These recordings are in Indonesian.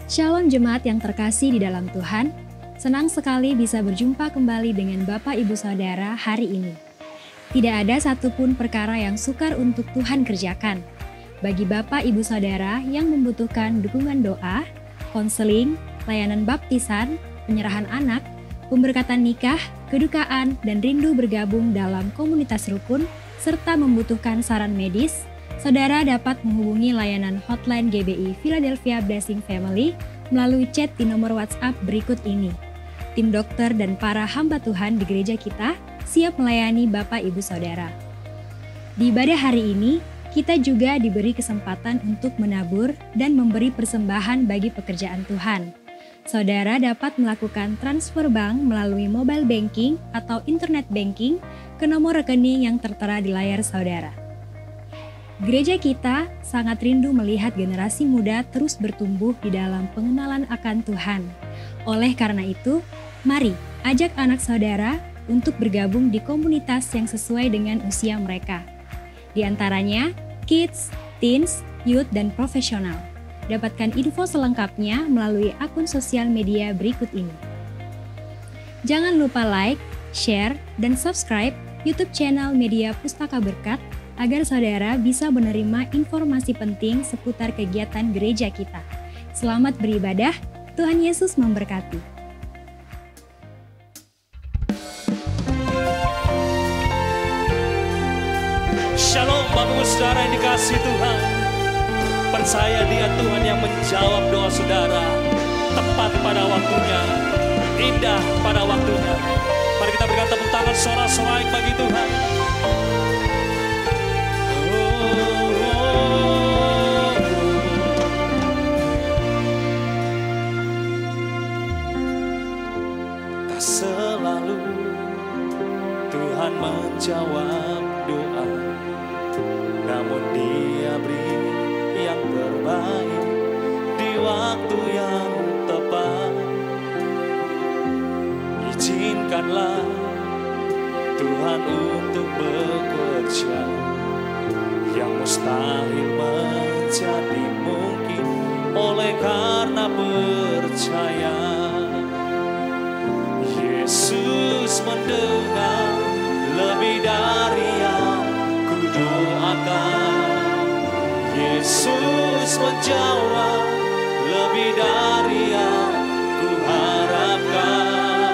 Shalom jemaat yang terkasih di dalam Tuhan, senang sekali bisa berjumpa kembali dengan Bapak Ibu Saudara hari ini. Tidak ada satupun perkara yang sukar untuk Tuhan kerjakan. Bagi Bapak Ibu Saudara yang membutuhkan dukungan doa, konseling, layanan baptisan, penyerahan anak, pemberkatan nikah, kedukaan, dan rindu bergabung dalam komunitas rukun, serta membutuhkan saran medis, saudara dapat menghubungi layanan hotline GBI Philadelphia Blessing Family melalui chat di nomor WhatsApp berikut ini. Tim dokter dan para hamba Tuhan di gereja kita siap melayani Bapak Ibu Saudara. Di ibadah hari ini, kita juga diberi kesempatan untuk menabur dan memberi persembahan bagi pekerjaan Tuhan. Saudara dapat melakukan transfer bank melalui mobile banking atau internet banking ke nomor rekening yang tertera di layar saudara. Gereja kita sangat rindu melihat generasi muda terus bertumbuh di dalam pengenalan akan Tuhan. Oleh karena itu, mari ajak anak saudara untuk bergabung di komunitas yang sesuai dengan usia mereka. Di antaranya, kids, teens, youth, dan profesional. Dapatkan info selengkapnya melalui akun sosial media berikut ini. Jangan lupa like, share, dan subscribe YouTube channel Media Pustaka Berkat agar saudara bisa menerima informasi penting seputar kegiatan gereja kita. Selamat beribadah, Tuhan Yesus memberkati. Shalom Bapak Ibu Saudara yang dikasihi Tuhan. Percaya Dia Tuhan yang menjawab doa saudara, tepat pada waktunya, indah pada waktunya. Mari kita berikan tepuk tangan sorak-sorai bagi Tuhan. Tak selalu Tuhan menjawab doa, namun Dia beri yang terbaik di waktu yang tepat. Izinkanlah Tuhan untuk bekerja, yang mustahil menjadi mungkin oleh karena percaya. Yesus mendengar lebih dari yang kudoakan. Yesus menjawab lebih dari yang kuharapkan.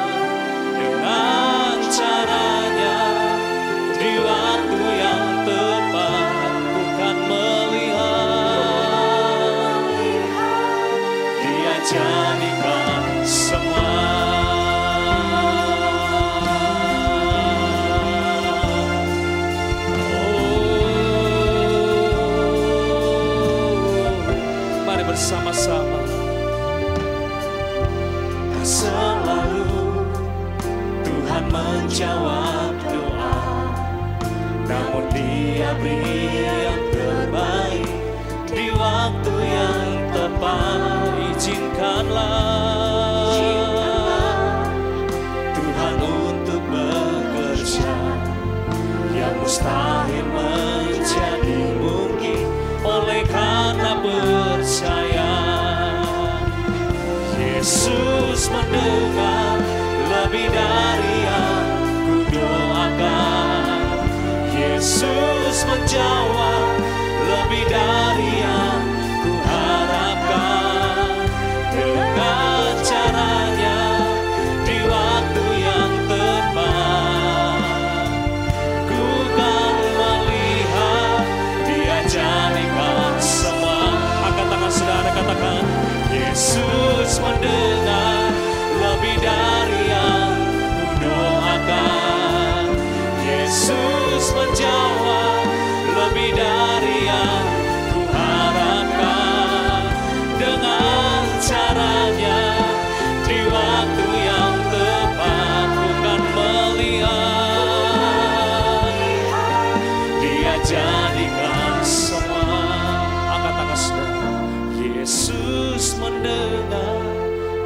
Dengan caranya di waktu yang tepat, bukan melihat, Dia jadikan semua. Bersama-sama. Tak selalu Tuhan menjawab doa, namun Dia beri yang terbaik di waktu yang tepat. Izinkanlah Tuhan untuk bekerja, yang mustahil menjadi mungkin oleh karena percaya. Yesus mendengar lebih dari yang kudoakan. Yesus menjawab lebih dari yang kuharapkan. Dengan caranya di waktu yang tepat, ku kan melihat Dia jadikan semua. Angkat tangan saudara, katakan, Yesus mendengar lebih dari yang kudoakan. Yesus menjawab lebih dari yang kuharapkan. Dengan caranya di waktu yang tepat, bukan melihat, Dia jadikan semua. Angkat tangan saudara. Yesus mendengar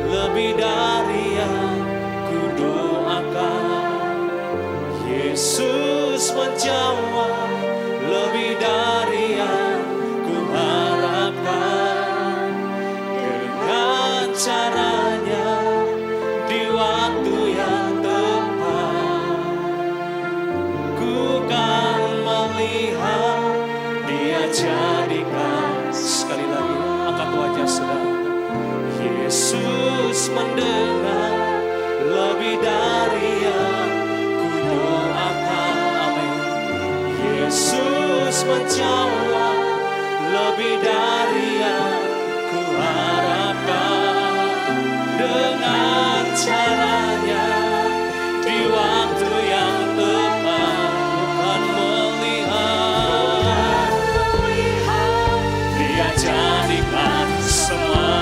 lebih dari yang kudoakan. Yesus menjawab lebih dari yang kuharapkan. Dengan caranya di waktu yang tepat. Ku kan melihat Dia jadikan. Sekali lagi angkat wajah saudara. Yesus mendengar lebih dari yang ku doakan. Amin. Yesus menjawab lebih dari yang ku harapkan. Dengan caranya di waktu yang tepat. Bukan melihat Dia jadikan semua.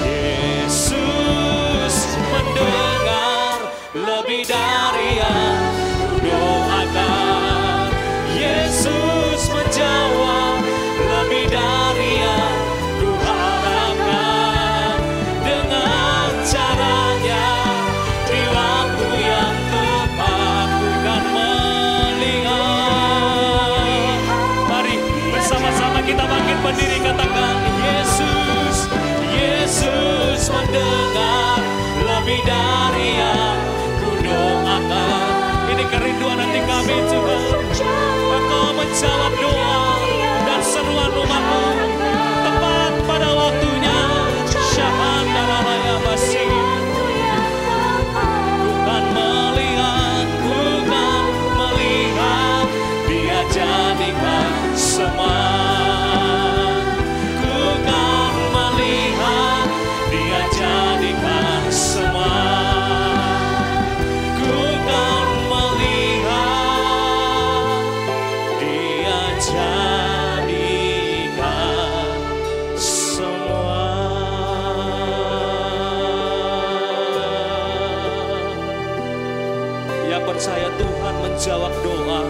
Yesus mendengar lebih dari yang ku doakan. Yesus menjawab lebih dari yang ku harapkan. Dengan caranya di waktu yang tepat. Bukan melihat. Mari bersama-sama kita bangkit berdiri, katakan Yesus. Yesus mendengar lebih dari yang ku doakan. Ini kerinduan hati kami Tuhan. Engkau menjawab doa dan seruan umatmu tepat pada waktunya. Syahadaralaya basi. Bukan melihat Dia jadikan semua. Bukan melihat Dia jadikan semua. Bukan melihat Dia jadikan semua. Yang percaya Tuhan menjawab doa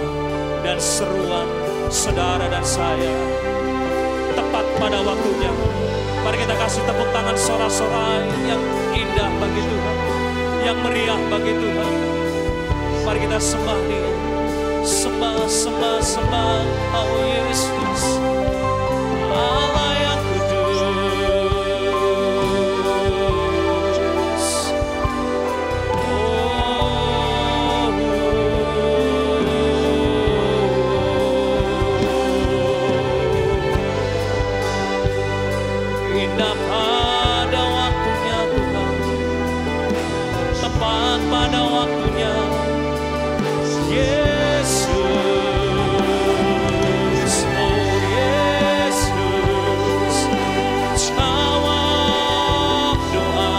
dan seruan saudara dan saya tepat pada waktunya. Mari kita kasih tepuk tangan sorak-sorai yang indah bagi Tuhan, yang meriah bagi Tuhan. Mari kita sembah Dia, sembah, sembah, sembah. Oh Yesus, Allah yang kudus. Indah pada waktunya Tuhan, tepat pada waktunya. Yesus, oh Yesus, jawab doa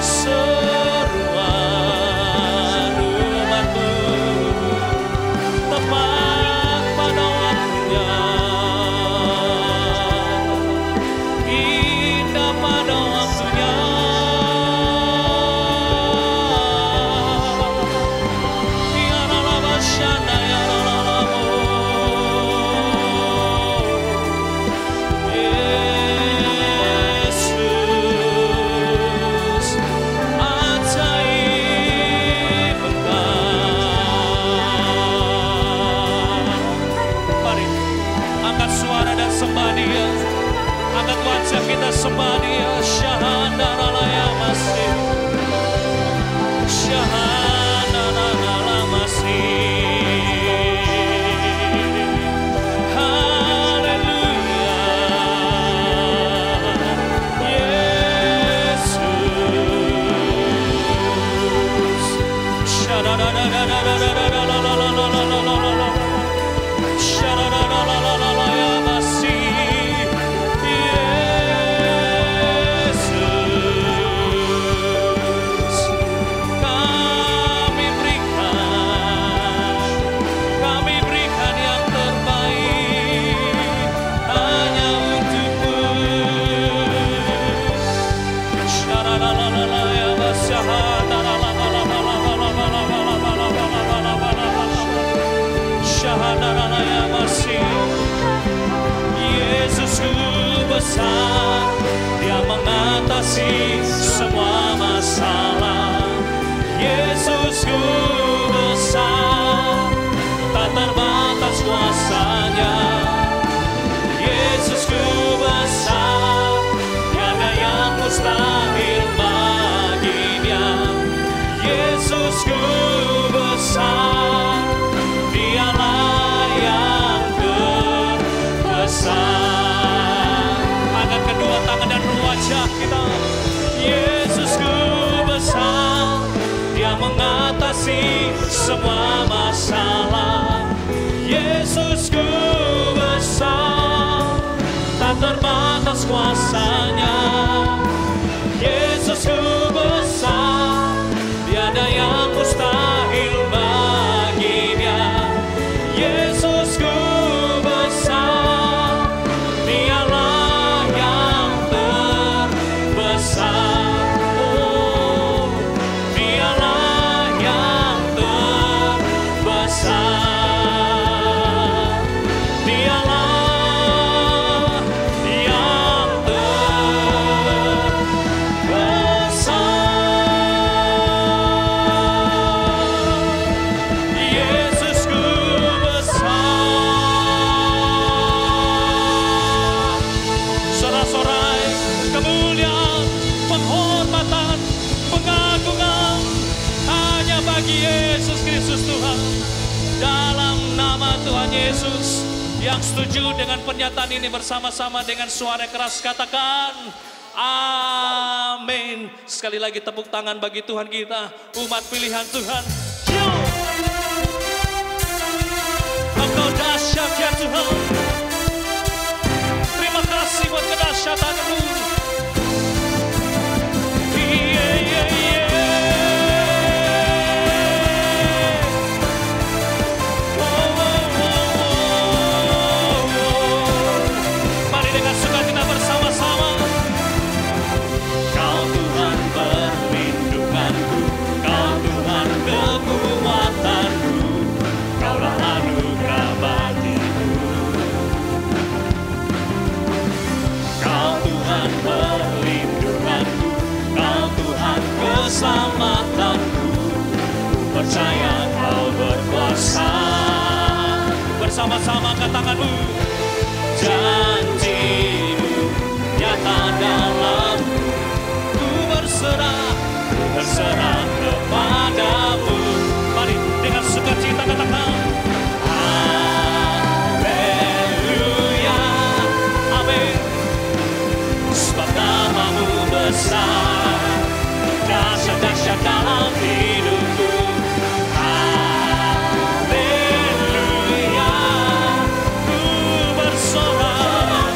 seruan umatmu tepat pada waktunya. Indah pada waktunya. Tuhan kita. Yesusku besar, Dia mengatasi semua masalah. Yesusku besar, tak terbatas kuasanya. Yesusku besar, tiada yang mustahil baginya. Yesusku besar, Dialah yang terbesar. Oh, Dialah yang terbesar. Dialah yang terbesar. Yesusku besar. Sorak-sorai kemuliaan, penghormatan, pengagungan hanya bagi Yesus Kristus Tuhan. Dalam nama Tuhan Yesus, yang setuju dengan pernyataan ini bersama-sama dengan suara keras katakan amin. Sekali lagi tepuk tangan bagi Tuhan kita, umat pilihan Tuhan. Yo! Engkau dahsyat ya Tuhan. Terima kasih buat kedahsyatan-Mu. Mari dengan sukacita bersama-sama. Kau Tuhan perlindunganku, Kau Tuhan kekuatanku, Kaulah anugerah bagiku. Kau Tuhan perlindunganku, Kau Tuhan keselamatanku, percaya Kau berkuasa. Bersama-sama angkat tanganmu. Janji-Mu nyata dalamku, ku berserah kepadamu. Mari dengan sukacita katakan haleluya, amin. Sebab nama-Mu besar, dahsyat-dahsyat dalam hidupku. Haleluya, ku bersorak,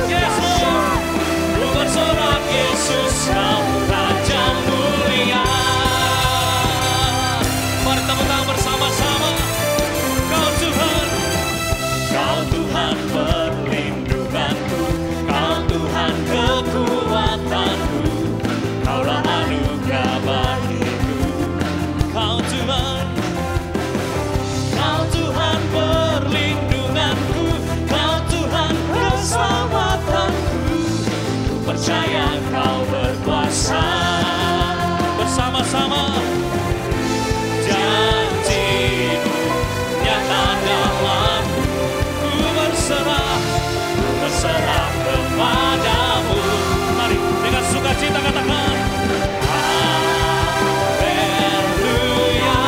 Yesus, ku bersorak, Yesus, Kau Raja mulia. Mari tepuk tangan bersama-sama. Kau Tuhan, Kau Tuhan perlindunganku, Kau Tuhan kekuatanku, Kaulah anugerah bagiku. Kau Tuhan, Kau Tuhan perlindunganku, Kau Tuhan keselamatanku, ku percaya Kau berkuasa. Bersama-sama. Janji-Mu nyata dalamku, ku berserah kepadamu. Mari dengan sukacita katakan haleluya.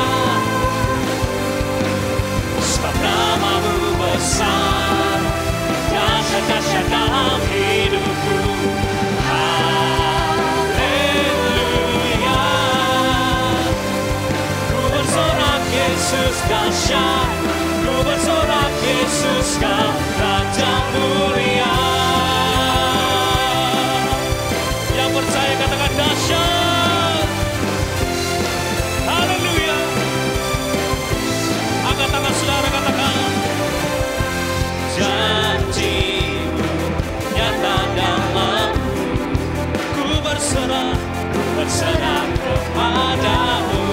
Sebab nama-Mu besar, dahsyat-dahsyat dalam hidupku. Haleluya, ku bersorak, Yesus dahsyat, ku bersorak, Yesus Kau Raja mulia. Yang percaya katakan dahsyat. Haleluya. Angkat tangan saudara katakan janji-Mu nyata dalamku, ku berserah kepadamu.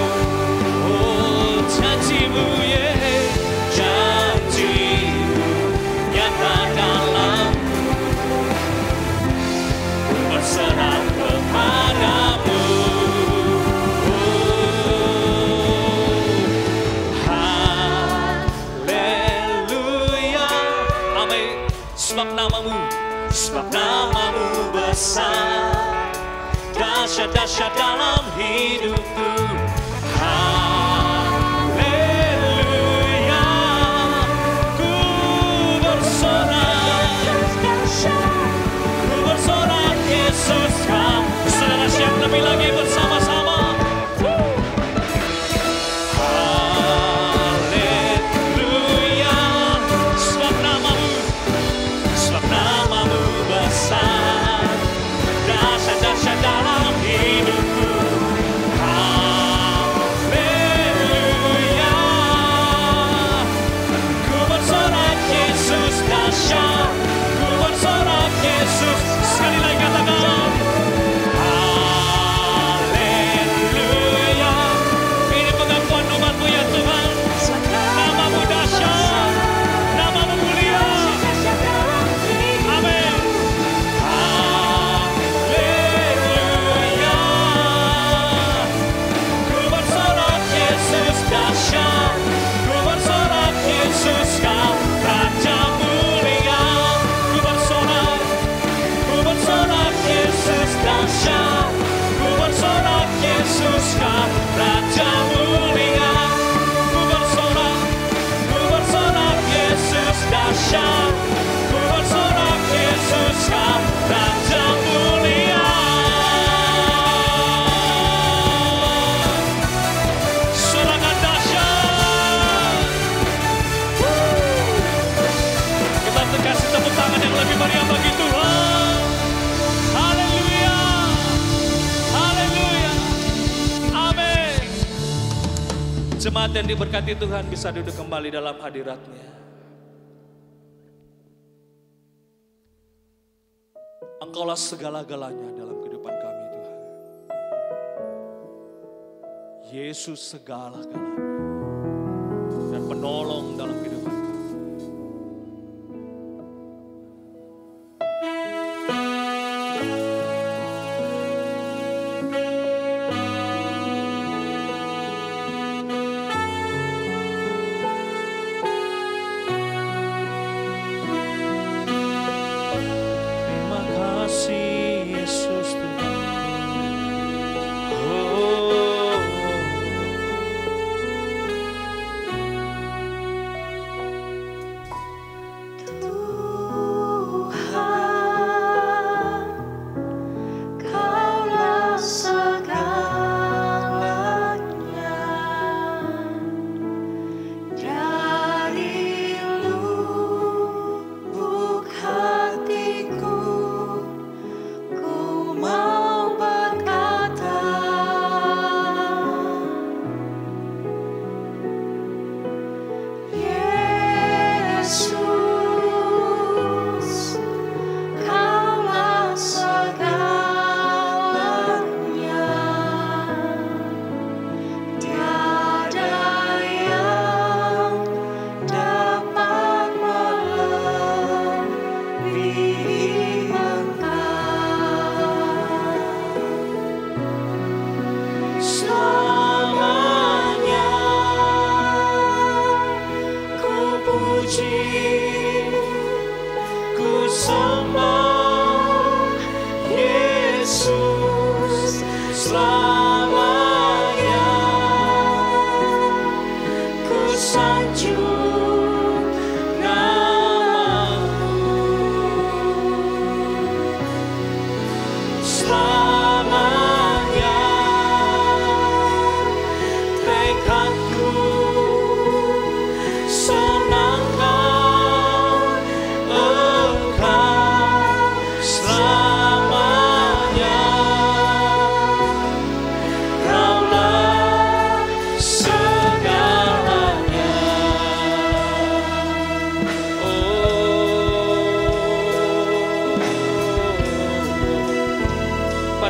Oh janji-Mu, yeah. Janji-Mu nyata dalamku, ku berserah kepadamu. Haleluya, amin. Sebab nama-Mu besar, dahsyat-dahsyat dalam hidupku. Haleluya, ku bersorak, Yesus Jemaat yang diberkati Tuhan bisa duduk kembali dalam hadirat-Nya. Engkaulah segala-galanya dalam kehidupan kami Tuhan. Yesus segala-galanya dan penolong dalam kehidupan kami.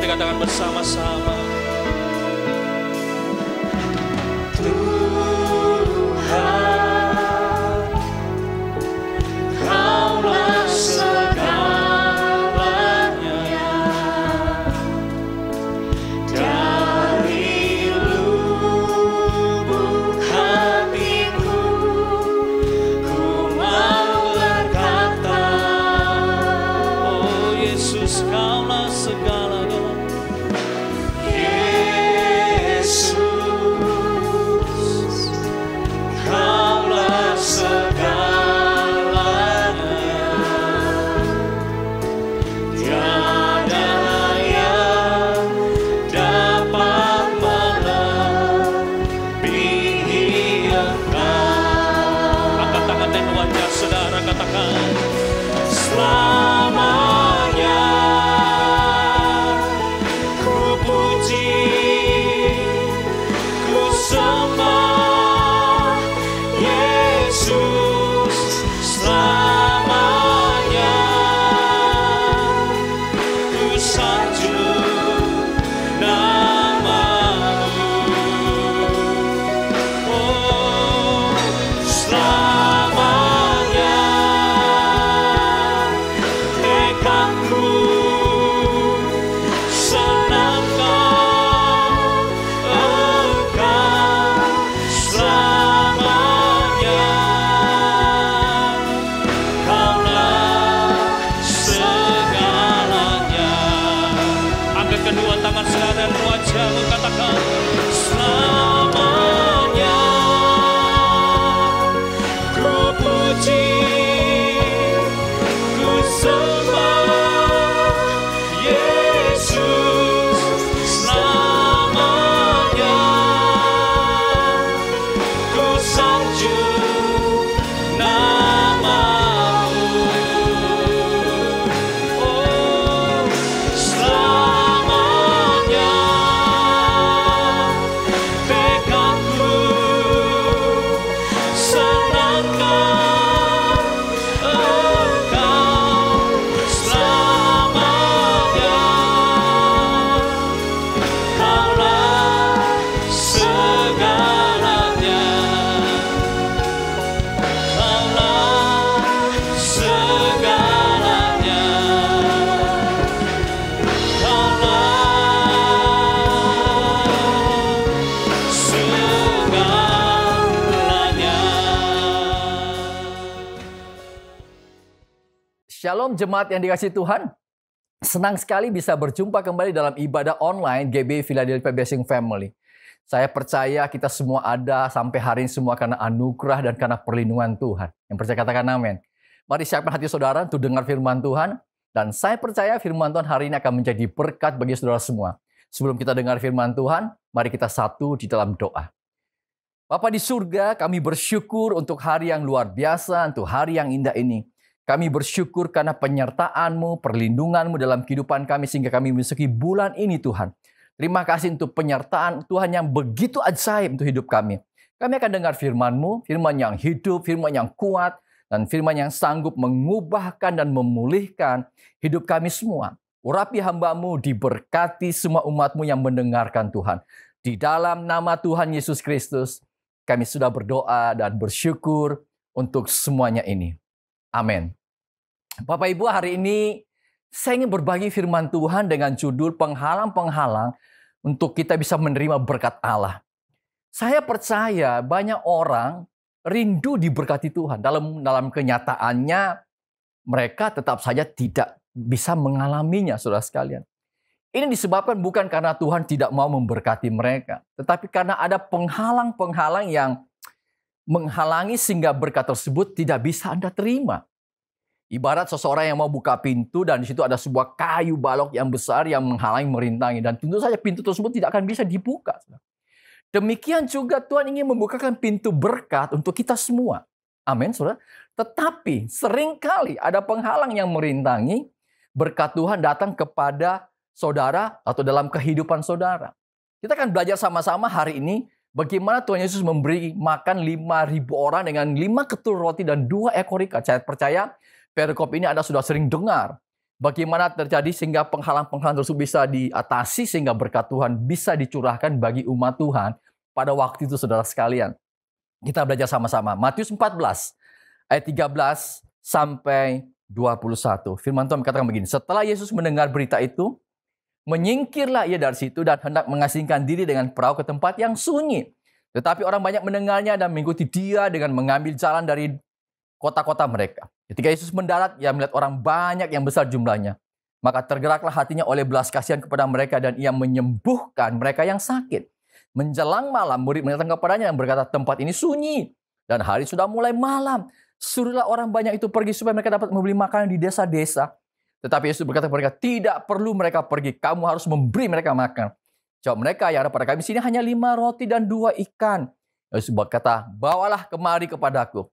Katakan bersama-sama. Tuhan, Kaulah segalanya. Dari lubuk hatiku, ku mau berkata, oh Yesus, Kaulah segalanya. Shalom jemaat yang dikasihi Tuhan. Senang sekali bisa berjumpa kembali dalam ibadah online GBI Philadelphia Blessing Family. Saya percaya kita semua ada sampai hari ini semua karena anugerah dan karena perlindungan Tuhan. Yang percaya katakan amin. Mari siapkan hati saudara untuk dengar firman Tuhan. Dan saya percaya firman Tuhan hari ini akan menjadi berkat bagi saudara semua. Sebelum kita dengar firman Tuhan, mari kita satu di dalam doa. Bapa di surga, kami bersyukur untuk hari yang luar biasa, untuk hari yang indah ini. Kami bersyukur karena penyertaan-Mu, perlindungan-Mu dalam kehidupan kami sehingga kami memasuki bulan ini Tuhan. Terima kasih untuk penyertaan Tuhan yang begitu ajaib untuk hidup kami. Kami akan dengar firman-Mu, firman yang hidup, firman yang kuat, dan firman yang sanggup mengubahkan dan memulihkan hidup kami semua. Urapi hamba-Mu, diberkati semua umat-Mu yang mendengarkan Tuhan. Di dalam nama Tuhan Yesus Kristus, kami sudah berdoa dan bersyukur untuk semuanya ini. Amin. Bapak Ibu, hari ini saya ingin berbagi firman Tuhan dengan judul penghalang-penghalang untuk kita bisa menerima berkat Allah. Saya percaya banyak orang rindu diberkati Tuhan. Dalam kenyataannya mereka tetap saja tidak bisa mengalaminya, saudara sekalian. Ini disebabkan bukan karena Tuhan tidak mau memberkati mereka, tetapi karena ada penghalang-penghalang yang menghalangi sehingga berkat tersebut tidak bisa Anda terima. Ibarat seseorang yang mau buka pintu dan di situ ada sebuah kayu balok yang besar yang menghalangi, merintangi, dan tentu saja pintu tersebut tidak akan bisa dibuka. Demikian juga Tuhan ingin membukakan pintu berkat untuk kita semua. Amin, saudara. Tetapi seringkali ada penghalang yang merintangi berkat Tuhan datang kepada saudara atau dalam kehidupan saudara. Kita akan belajar sama-sama hari ini bagaimana Tuhan Yesus memberi makan 5.000 orang dengan 5 ketul roti dan 2 ekor ikan. Saya percaya perikop ini Anda sudah sering dengar. Bagaimana terjadi sehingga penghalang-penghalang tersebut bisa diatasi sehingga berkat Tuhan bisa dicurahkan bagi umat Tuhan pada waktu itu, saudara sekalian. Kita belajar sama-sama. Matius 14 ayat 13 sampai 21. Firman Tuhan katakan begini. Setelah Yesus mendengar berita itu, menyingkirlah ia dari situ dan hendak mengasingkan diri dengan perahu ke tempat yang sunyi. Tetapi orang banyak mendengarnya dan mengikuti dia dengan mengambil jalan dari kota-kota mereka. Ketika Yesus mendarat, ia melihat orang banyak yang besar jumlahnya. Maka tergeraklah hatinya oleh belas kasihan kepada mereka dan ia menyembuhkan mereka yang sakit. Menjelang malam, murid datang kepadanya dan berkata, tempat ini sunyi dan hari sudah mulai malam. Suruhlah orang banyak itu pergi supaya mereka dapat membeli makanan di desa-desa. Tetapi Yesus berkata kepada mereka, tidak perlu mereka pergi, kamu harus memberi mereka makan. Jawab mereka, yang ada pada kami sini hanya 5 roti dan 2 ikan. Yesus berkata, bawalah kemari kepadaku.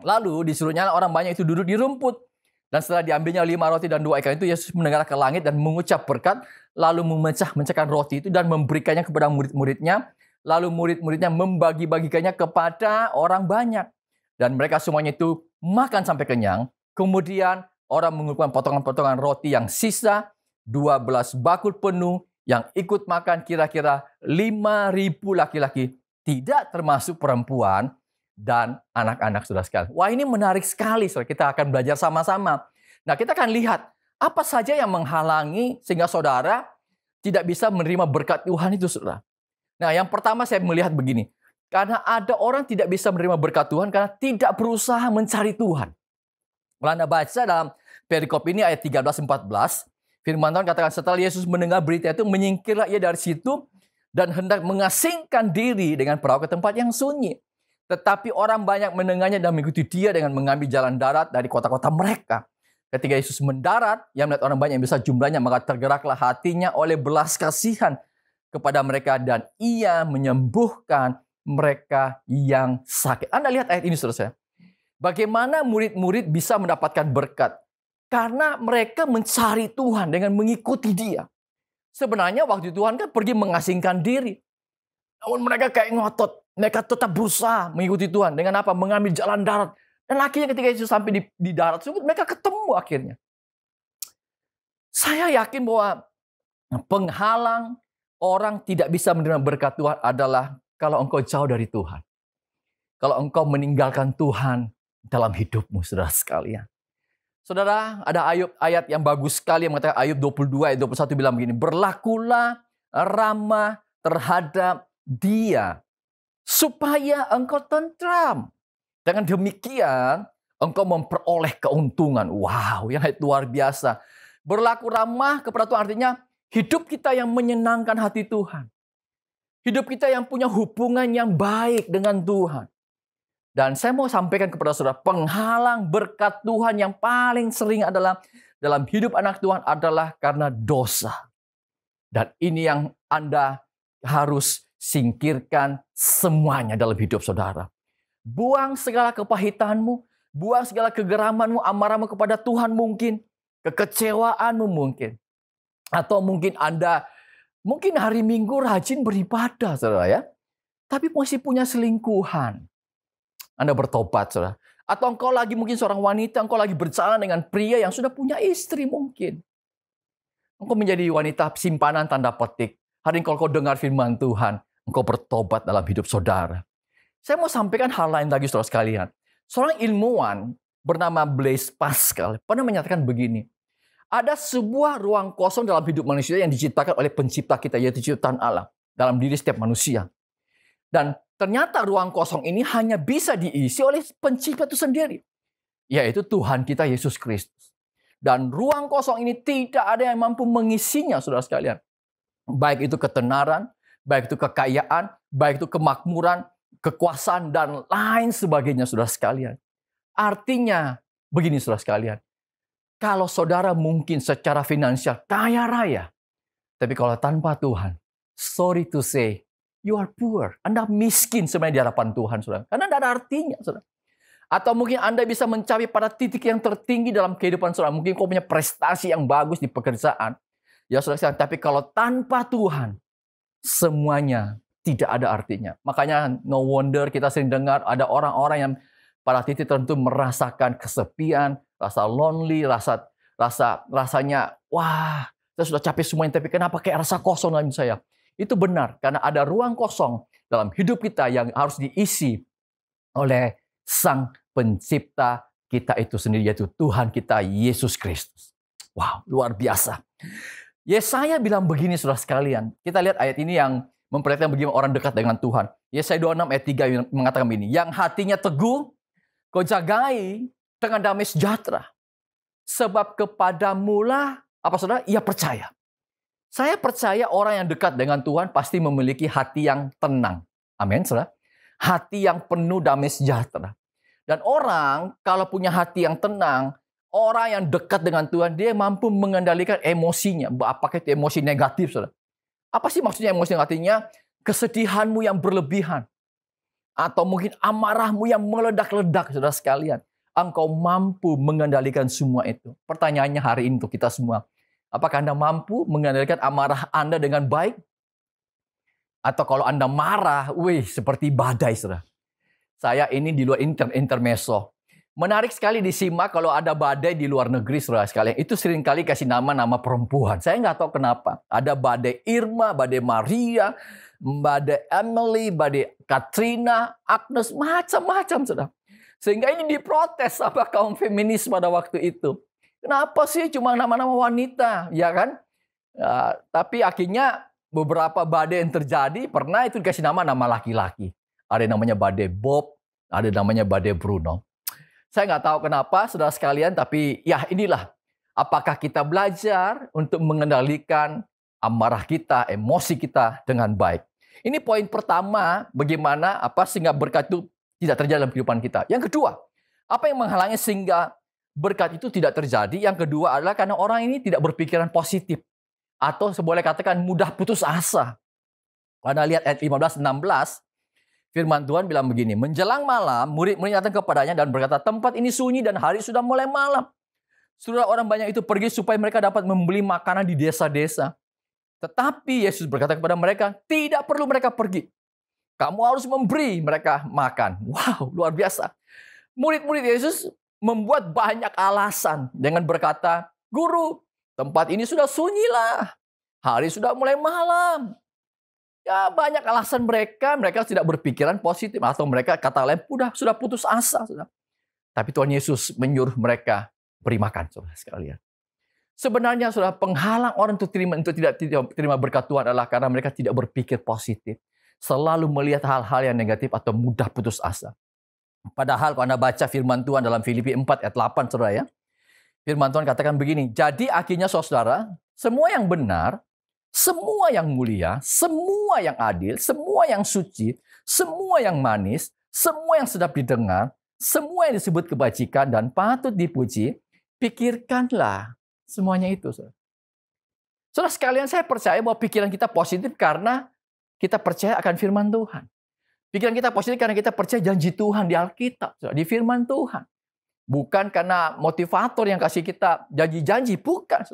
Lalu disuruhnya orang banyak itu duduk di rumput. Dan setelah diambilnya 5 roti dan 2 ikan itu, Yesus mendengar ke langit dan mengucap berkat. Lalu memecah-mecahkan roti itu dan memberikannya kepada murid-muridnya. Lalu murid-muridnya membagi-bagikannya kepada orang banyak. Dan mereka semuanya itu makan sampai kenyang. Kemudian orang mengumpulkan potongan-potongan roti yang sisa, 12 bakul penuh yang ikut makan kira-kira 5.000 laki-laki. Tidak termasuk perempuan dan anak-anak, saudara sekalian. Wah, ini menarik sekali, saudara. Kita akan belajar sama-sama. Nah, kita akan lihat apa saja yang menghalangi sehingga saudara tidak bisa menerima berkat Tuhan itu, saudara. Nah, yang pertama saya melihat begini. Karena ada orang tidak bisa menerima berkat Tuhan karena tidak berusaha mencari Tuhan. Kalau Anda baca dalam perikop ini ayat 13-14, firman Tuhan katakan setelah Yesus mendengar berita itu, menyingkirlah ia dari situ dan hendak mengasingkan diri dengan perahu ke tempat yang sunyi. Tetapi orang banyak mendengarnya dan mengikuti dia dengan mengambil jalan darat dari kota-kota mereka. Ketika Yesus mendarat, ia melihat orang banyak yang besar jumlahnya, maka tergeraklah hatinya oleh belas kasihan kepada mereka dan ia menyembuhkan mereka yang sakit. Anda lihat ayat ini, saudara saya. Bagaimana murid-murid bisa mendapatkan berkat? Karena mereka mencari Tuhan dengan mengikuti dia. Sebenarnya waktu Tuhan kan pergi mengasingkan diri. Namun mereka kayak ngotot. Mereka tetap berusaha mengikuti Tuhan. Dengan apa? Mengambil jalan darat. Dan akhirnya ketika Yesus sampai di darat tersebut, mereka ketemu akhirnya. Saya yakin bahwa penghalang orang tidak bisa menerima berkat Tuhan adalah kalau engkau jauh dari Tuhan. Kalau engkau meninggalkan Tuhan dalam hidupmu, saudara sekalian. Saudara, ada ayat yang bagus sekali yang mengatakan Ayub 22 ayat 21 bilang begini. Berlakulah ramah terhadap dia supaya engkau tentram. Dengan demikian, Engkau memperoleh keuntungan. Wow, yang luar biasa. Berlaku ramah kepada Tuhan artinya hidup kita yang menyenangkan hati Tuhan. Hidup kita yang punya hubungan yang baik dengan Tuhan. Dan saya mau sampaikan kepada saudara, penghalang berkat Tuhan yang paling sering adalah dalam hidup anak Tuhan adalah karena dosa. Dan ini yang Anda harus singkirkan semuanya dalam hidup saudara. Buang segala kepahitanmu, buang segala kegeramanmu, amarahmu kepada Tuhan mungkin, kekecewaanmu mungkin. Atau mungkin Anda hari Minggu rajin beribadah, saudara ya. Tapi masih punya selingkuhan. Anda bertobat, saudara. Atau engkau lagi mungkin seorang wanita, engkau lagi berjalan dengan pria yang sudah punya istri mungkin. Engkau menjadi wanita simpanan tanda petik. Hari ini kalau kau dengar firman Tuhan, engkau bertobat dalam hidup saudara. Saya mau sampaikan hal lain lagi, saudara sekalian. Seorang ilmuwan bernama Blaise Pascal pernah menyatakan begini. Ada sebuah ruang kosong dalam hidup manusia yang diciptakan oleh pencipta kita, yaitu ciptaan Allah, dalam diri setiap manusia. Dan ternyata ruang kosong ini hanya bisa diisi oleh pencipta itu sendiri, yaitu Tuhan kita Yesus Kristus. Dan ruang kosong ini tidak ada yang mampu mengisinya, saudara sekalian. Baik itu ketenaran, baik itu kekayaan, baik itu kemakmuran, kekuasaan, dan lain sebagainya, saudara sekalian. Artinya, begini saudara sekalian. Kalau saudara mungkin secara finansial kaya raya, tapi kalau tanpa Tuhan, sorry to say, you are poor. Anda miskin sebenarnya di hadapan Tuhan, saudara. Karena tidak ada artinya, saudara. Atau mungkin Anda bisa mencapai pada titik yang tertinggi dalam kehidupan saudara. Mungkin kau punya prestasi yang bagus di pekerjaan. Ya saudara, tapi kalau tanpa Tuhan, semuanya tidak ada artinya. Makanya no wonder kita sering dengar ada orang-orang yang pada titik tertentu merasakan kesepian, rasa lonely, rasanya, wah, saya sudah capek semuanya, tapi kenapa kayak rasa kosong dalam saya? Itu benar, karena ada ruang kosong dalam hidup kita yang harus diisi oleh Sang Pencipta kita itu sendiri, yaitu Tuhan kita Yesus Kristus. Wow, luar biasa. Yesaya bilang begini, saudara sekalian. Kita lihat ayat ini yang memperlihatkan bagaimana orang dekat dengan Tuhan. Yesaya 26 ayat 3 mengatakan begini, yang hatinya teguh, kau jagai dengan damai sejahtera. Sebab kepadamulah, apa saudara? Ia percaya. Saya percaya orang yang dekat dengan Tuhan pasti memiliki hati yang tenang. Amin, saudara. Hati yang penuh damai sejahtera. Dan orang kalau punya hati yang tenang, orang yang dekat dengan Tuhan, dia mampu mengendalikan emosinya. Apakah itu emosi negatif, saudara? Apa sih maksudnya emosi negatifnya? Kesedihanmu yang berlebihan. Atau mungkin amarahmu yang meledak-ledak, saudara sekalian. Engkau mampu mengendalikan semua itu. Pertanyaannya hari ini untuk kita semua. Apakah Anda mampu mengendalikan amarah Anda dengan baik? Atau kalau Anda marah, seperti badai, saudara. Saya ini di luar intermezzo. Menarik sekali disimak kalau ada badai di luar negeri, saudara sekalian. Itu seringkali kasih nama perempuan. Saya nggak tahu kenapa. Ada badai Irma, badai Maria, badai Emily, badai Katrina, Agnes, macam-macam, saudara. Sehingga ini diprotes sama kaum feminis pada waktu itu. Kenapa sih cuma nama-nama wanita, ya kan? Tapi akhirnya beberapa badai yang terjadi, pernah itu dikasih nama laki-laki. Ada yang namanya badai Bob, ada yang namanya badai Bruno. Saya nggak tahu kenapa, saudara sekalian, tapi ya inilah. Apakah kita belajar untuk mengendalikan amarah kita, emosi kita dengan baik. Ini poin pertama, bagaimana sehingga berkat itu tidak terjadi dalam kehidupan kita. Yang kedua, apa yang menghalangi sehingga berkat itu tidak terjadi? Yang kedua adalah karena orang ini tidak berpikiran positif. Atau boleh katakan mudah putus asa. Karena lihat ayat 15-16, firman Tuhan bilang begini, menjelang malam, murid-murid datang kepadanya dan berkata, tempat ini sunyi dan hari sudah mulai malam. Sudah orang banyak itu pergi supaya mereka dapat membeli makanan di desa-desa. Tetapi Yesus berkata kepada mereka, tidak perlu mereka pergi. Kamu harus memberi mereka makan. Wow, luar biasa. Murid-murid Yesus membuat banyak alasan dengan berkata, Guru, tempat ini sudah sunyi lah. Hari sudah mulai malam. Ya, banyak alasan mereka tidak berpikiran positif. Atau mereka kata lain, sudah putus asa. Sudah. Tapi Tuhan Yesus menyuruh mereka beri makan, saudara sekalian. Sebenarnya saudara, penghalang orang untuk tidak terima berkat Tuhan adalah karena mereka tidak berpikir positif. Selalu melihat hal-hal yang negatif atau mudah putus asa. Padahal kalau Anda baca firman Tuhan dalam Filipi 4 ayat 8, saudara ya. Firman Tuhan katakan begini, jadi akhirnya saudara, semua yang benar, semua yang mulia, semua yang adil, semua yang suci, semua yang manis, semua yang sedap didengar, semua yang disebut kebajikan dan patut dipuji, pikirkanlah semuanya itu. Saudara sekalian, saya percaya bahwa pikiran kita positif karena kita percaya akan firman Tuhan. Pikiran kita positif karena kita percaya janji Tuhan di Alkitab, di firman Tuhan. Bukan karena motivator yang kasih kita janji-janji, bukan.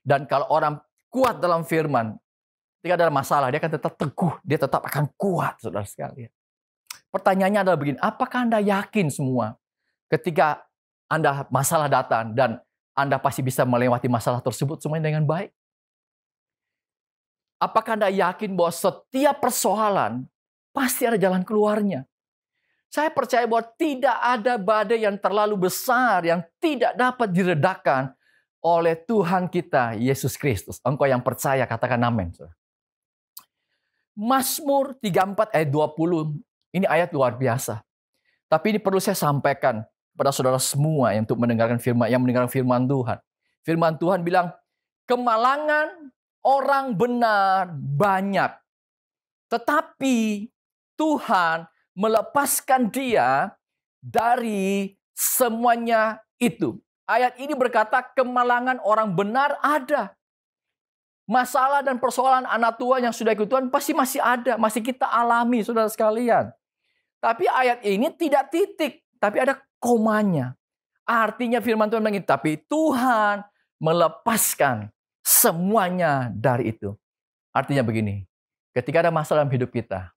Dan kalau orang kuat dalam firman, ketika ada masalah, dia akan tetap teguh, dia tetap akan kuat, saudara sekalian. Pertanyaannya adalah begini, apakah Anda yakin semua ketika Anda masalah datang dan Anda pasti bisa melewati masalah tersebut semuanya dengan baik? Apakah Anda yakin bahwa setiap persoalan pasti ada jalan keluarnya? Saya percaya bahwa tidak ada badai yang terlalu besar yang tidak dapat diredakan oleh Tuhan kita, Yesus Kristus. Engkau yang percaya, katakan amin. Mazmur 34 ayat 20. Ini ayat luar biasa. Tapi ini perlu saya sampaikan kepada saudara semua yang untuk mendengarkan firman Tuhan. Firman Tuhan bilang, kemalangan orang benar banyak. Tetapi Tuhan melepaskan dia dari semuanya itu. Ayat ini berkata kemalangan orang benar ada. Masalah dan persoalan anak Tuhan yang sudah ikut Tuhan pasti masih ada. Masih kita alami, saudara sekalian. Tapi ayat ini tidak titik. Tapi ada komanya. Artinya firman Tuhan bilang, tapi Tuhan melepaskan semuanya dari itu. Artinya begini. Ketika ada masalah dalam hidup kita,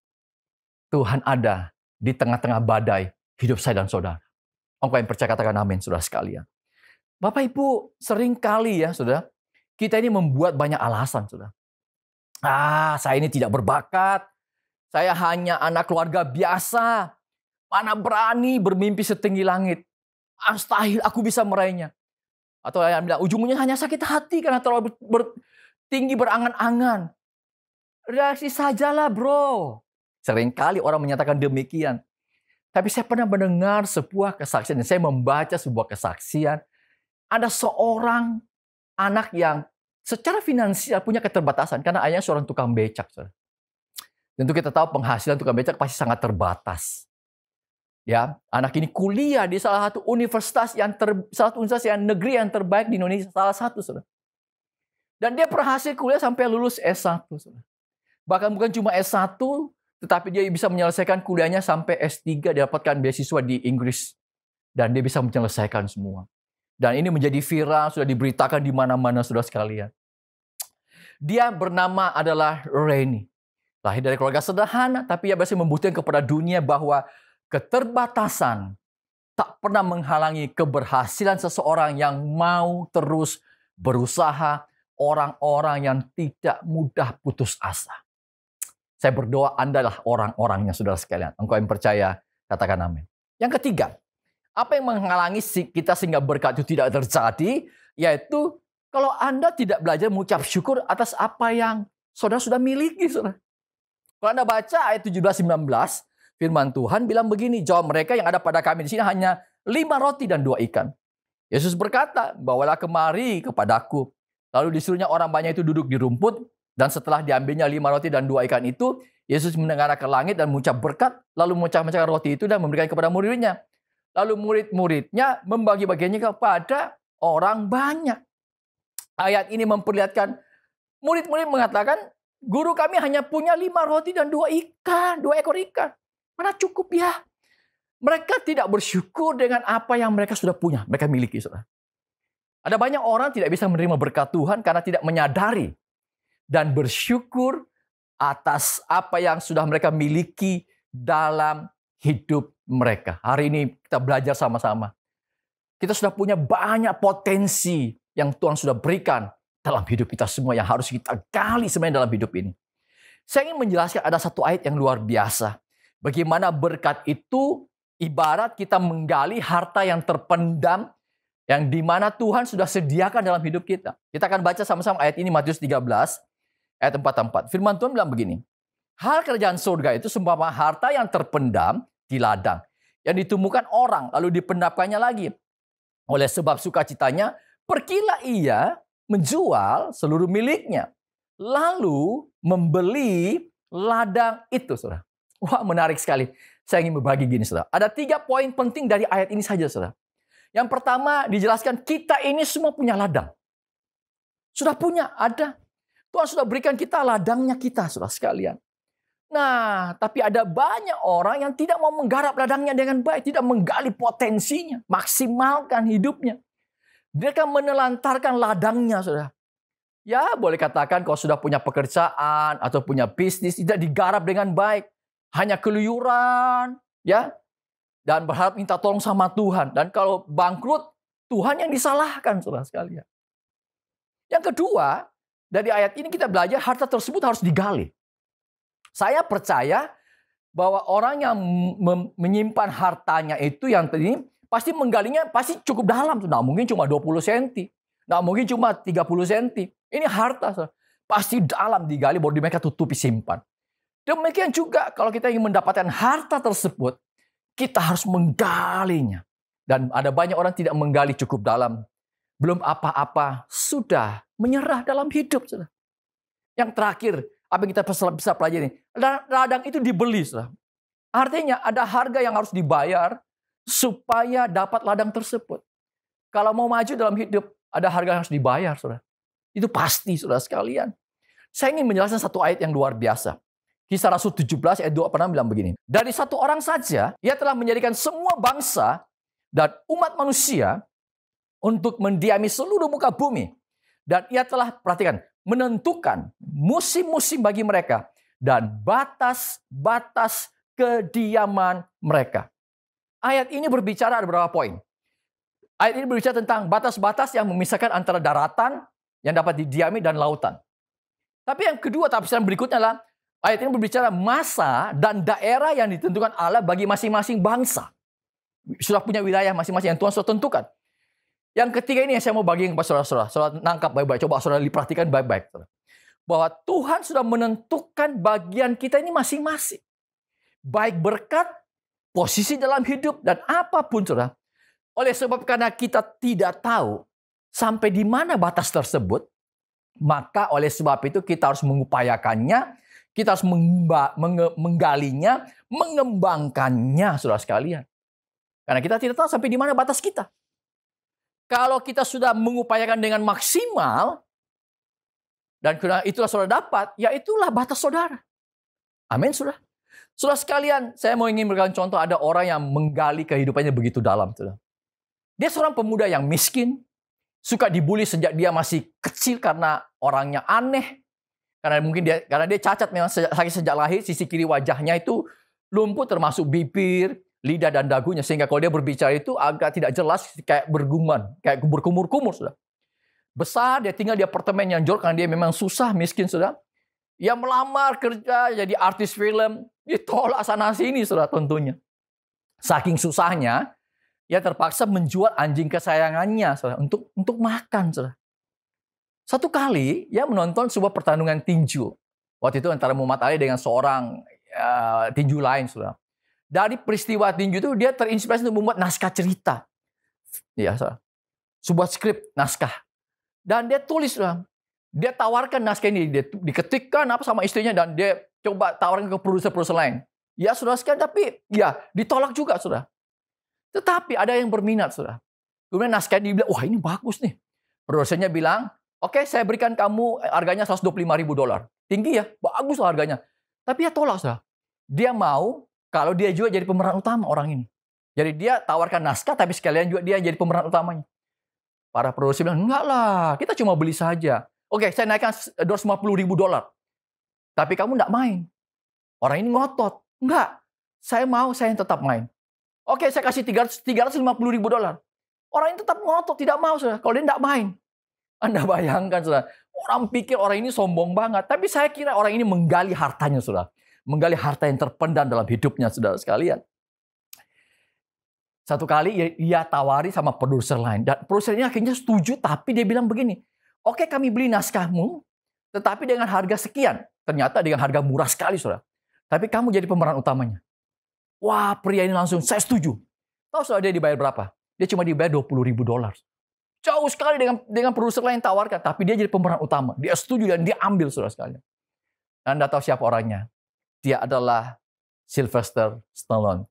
Tuhan ada di tengah-tengah badai hidup saya dan saudara. Engkau yang percaya katakan amin, saudara sekalian. Bapak Ibu, sering kali ya saudara, kita ini membuat banyak alasan saudara. Saya ini tidak berbakat. Saya hanya anak keluarga biasa. Mana berani bermimpi setinggi langit. Mustahil aku bisa meraihnya. Atau yang bilang ujungnya hanya sakit hati karena terlalu tinggi berangan-angan. Reaksi sajalah bro. Seringkali orang menyatakan demikian. Tapi saya pernah mendengar sebuah kesaksian. Dan saya membaca sebuah kesaksian. Ada seorang anak yang secara finansial punya keterbatasan. Karena ayahnya seorang tukang becak. Tentu kita tahu penghasilan tukang becak pasti sangat terbatas. Ya, anak ini kuliah di salah satu universitas yang negeri yang terbaik di Indonesia. Salah satu. Dan dia berhasil kuliah sampai lulus S1. Bahkan bukan cuma S1. Tetapi dia bisa menyelesaikan kuliahnya sampai S3, didapatkan beasiswa di Inggris. Dan dia bisa menyelesaikan semua. Dan ini menjadi viral, sudah diberitakan di mana-mana, saudara sekalian. Dia bernama adalah Reni. Lahir dari keluarga sederhana, tapi ia berhasil membuktikan kepada dunia bahwa keterbatasan tak pernah menghalangi keberhasilan seseorang yang mau terus berusaha, orang-orang yang tidak mudah putus asa. Saya berdoa Anda adalah orang-orangnya, saudara sekalian. Engkau yang percaya, katakan amin. Yang ketiga, apa yang menghalangi kita sehingga berkat itu tidak terjadi? Yaitu kalau Anda tidak belajar mengucap syukur atas apa yang saudara sudah miliki. Saudara. Kalau Anda baca ayat 17-19, firman Tuhan bilang begini, jawab mereka yang ada pada kami di sini hanya 5 roti dan 2 ikan. Yesus berkata, bawalah kemari kepadaku. Lalu disuruhnya orang banyak itu duduk di rumput. Dan setelah diambilnya 5 roti dan 2 ikan itu, Yesus mendengar ke langit dan mengucap berkat, lalu memecah-mecahkan roti itu dan memberikan kepada murid-muridnya. Lalu murid-muridnya membagi-bagiannya kepada orang banyak. Ayat ini memperlihatkan, murid-murid mengatakan, guru kami hanya punya 5 roti dan 2 ekor ikan. Mana cukup ya? Mereka tidak bersyukur dengan apa yang mereka sudah punya, mereka miliki. Saudara. Ada banyak orang tidak bisa menerima berkat Tuhan karena tidak menyadari dan bersyukur atas apa yang sudah mereka miliki dalam hidup mereka. Hari ini kita belajar sama-sama. Kita sudah punya banyak potensi yang Tuhan sudah berikan dalam hidup kita semua yang harus kita gali sebenarnya dalam hidup ini. Saya ingin menjelaskan ada satu ayat yang luar biasa. Bagaimana berkat itu ibarat kita menggali harta yang terpendam yang dimana Tuhan sudah sediakan dalam hidup kita. Kita akan baca sama-sama ayat ini Matius 13. Ayat 44. Firman Tuhan bilang begini. Hal kerajaan surga itu seumpama harta yang terpendam di ladang. yang ditemukan orang, lalu dipendapkannya lagi. Oleh sebab sukacitanya, pergilah ia menjual seluruh miliknya, lalu membeli ladang itu, saudara. Wah, menarik sekali. Saya ingin berbagi gini, saudara. Ada 3 poin penting dari ayat ini saja, saudara. Yang pertama dijelaskan, kita ini semua punya ladang. Sudah punya, ada. Tuhan sudah berikan kita ladangnya kita, saudara sekalian. Nah, tapi ada banyak orang yang tidak mau menggarap ladangnya dengan baik, tidak menggali potensinya, maksimalkan hidupnya. Dia akan menelantarkan ladangnya, saudara. Ya, boleh katakan kalau sudah punya pekerjaan atau punya bisnis, tidak digarap dengan baik. Hanya keluyuran, ya. Dan berharap minta tolong sama Tuhan. Dan kalau bangkrut, Tuhan yang disalahkan, saudara sekalian. Yang kedua, dari ayat ini kita belajar harta tersebut harus digali. Saya percaya bahwa orang yang menyimpan hartanya itu yang tadi pasti menggalinya pasti cukup dalam. Nah, mungkin cuma 20 cm. Nah, mungkin cuma 30 cm. Ini harta. Saudara. Pasti dalam digali baru mereka tutupi simpan. Demikian juga kalau kita ingin mendapatkan harta tersebut, kita harus menggalinya. Dan ada banyak orang tidak menggali cukup dalam. Belum apa-apa, sudah menyerah dalam hidup. Saudara. Yang terakhir, apa yang kita bisa pelajari? Ladang itu dibeli. Saudara. Artinya ada harga yang harus dibayar supaya dapat ladang tersebut. Kalau mau maju dalam hidup, ada harga yang harus dibayar. Saudara. Itu pasti, saudara sekalian. Saya ingin menjelaskan satu ayat yang luar biasa. Kisah Rasul 17 ayat 2 pernah bilang begini. Dari satu orang saja, ia telah menjadikan semua bangsa dan umat manusia untuk mendiami seluruh muka bumi. Dan ia telah, perhatikan, menentukan musim-musim bagi mereka dan batas-batas kediaman mereka. Ayat ini berbicara ada beberapa poin. Ayat ini berbicara tentang batas-batas yang memisahkan antara daratan yang dapat didiami dan lautan. Tapi yang kedua, tafsiran berikutnya adalah ayat ini berbicara masa dan daerah yang ditentukan Allah bagi masing-masing bangsa. Sudah punya wilayah masing-masing yang Tuhan sudah tentukan. Yang ketiga ini yang saya mau bagi kepada saudara-saudara. Saudara nangkap baik-baik. Coba saudara diperhatikan baik-baik. Bahwa Tuhan sudah menentukan bagian kita ini masing-masing. Baik berkat, posisi dalam hidup, dan apapun, saudara. Oleh sebab karena kita tidak tahu sampai di mana batas tersebut, maka oleh sebab itu kita harus mengupayakannya, kita harus menggalinya, mengembangkannya, saudara sekalian. Karena kita tidak tahu sampai di mana batas kita. Kalau kita sudah mengupayakan dengan maksimal, dan karena itulah saudara dapat, ya itulah batas saudara. Amin, saudara. Saudara sekalian, saya mau ingin berikan contoh, ada orang yang menggali kehidupannya begitu dalam. Saudara. Dia seorang pemuda yang miskin, suka dibully sejak dia masih kecil karena orangnya aneh. Karena dia cacat memang sejak lahir, sisi kiri wajahnya itu lumpuh termasuk bibir, lidah dan dagunya, sehingga kalau dia berbicara itu agak tidak jelas, kayak bergumam, kayak berkumur-kumur, saudara. Besar, dia tinggal di apartemen yang jor karena dia memang susah, miskin, saudara. Ia melamar kerja jadi artis film, ditolak sana sini, saudara, tentunya. Saking susahnya, ia terpaksa menjual anjing kesayangannya, saudara, untuk makan, saudara. Satu kali, ia menonton sebuah pertandingan tinju. Waktu itu antara Muhammad Ali dengan seorang tinju lain, saudara. Dari peristiwa tinju itu dia terinspirasi untuk membuat naskah cerita. Ya, sebuah skrip naskah. Dan dia tulis, dia tawarkan naskah ini, dia diketikkan apa sama istrinya dan dia coba tawarkan ke produser-produser lain. Ya, saudara sekalian, tapi ya ditolak juga, saudara. Tetapi ada yang berminat, saudara. Kemudian naskah ini bilang, wah ini bagus nih. Produsernya bilang, oke, saya berikan kamu harganya $125.000. Tinggi ya, bagus lah harganya. Tapi dia tolak, saudara. Dia mau kalau dia juga jadi pemeran utama orang ini. Jadi dia tawarkan naskah, tapi sekalian juga dia jadi pemeran utamanya. Para produser bilang, enggak lah, kita cuma beli saja. Oke, saya naikkan $250.000. Tapi kamu enggak main. Orang ini ngotot. Enggak, saya mau, saya yang tetap main. Oke, saya kasih $350.000. Orang ini tetap ngotot, tidak mau, saudara. Kalau dia enggak main. Anda bayangkan, saudara. Orang pikir orang ini sombong banget. Tapi saya kira orang ini menggali hartanya, saudara. Menggali harta yang terpendam dalam hidupnya, saudara sekalian. Satu kali ia tawari sama produser lain. Dan produsernya akhirnya setuju, tapi dia bilang begini. Oke, kami beli naskahmu, tetapi dengan harga sekian. Ternyata dengan harga murah sekali, saudara. Tapi kamu jadi pemeran utamanya. Wah, pria ini langsung, saya setuju. Tahu saudara dia dibayar berapa? Dia cuma dibayar $20.000. Jauh sekali dengan produser lain tawarkan. Tapi dia jadi pemeran utama. Dia setuju dan dia ambil saudara sekalian. Anda tahu siapa orangnya? Dia adalah Sylvester Stallone.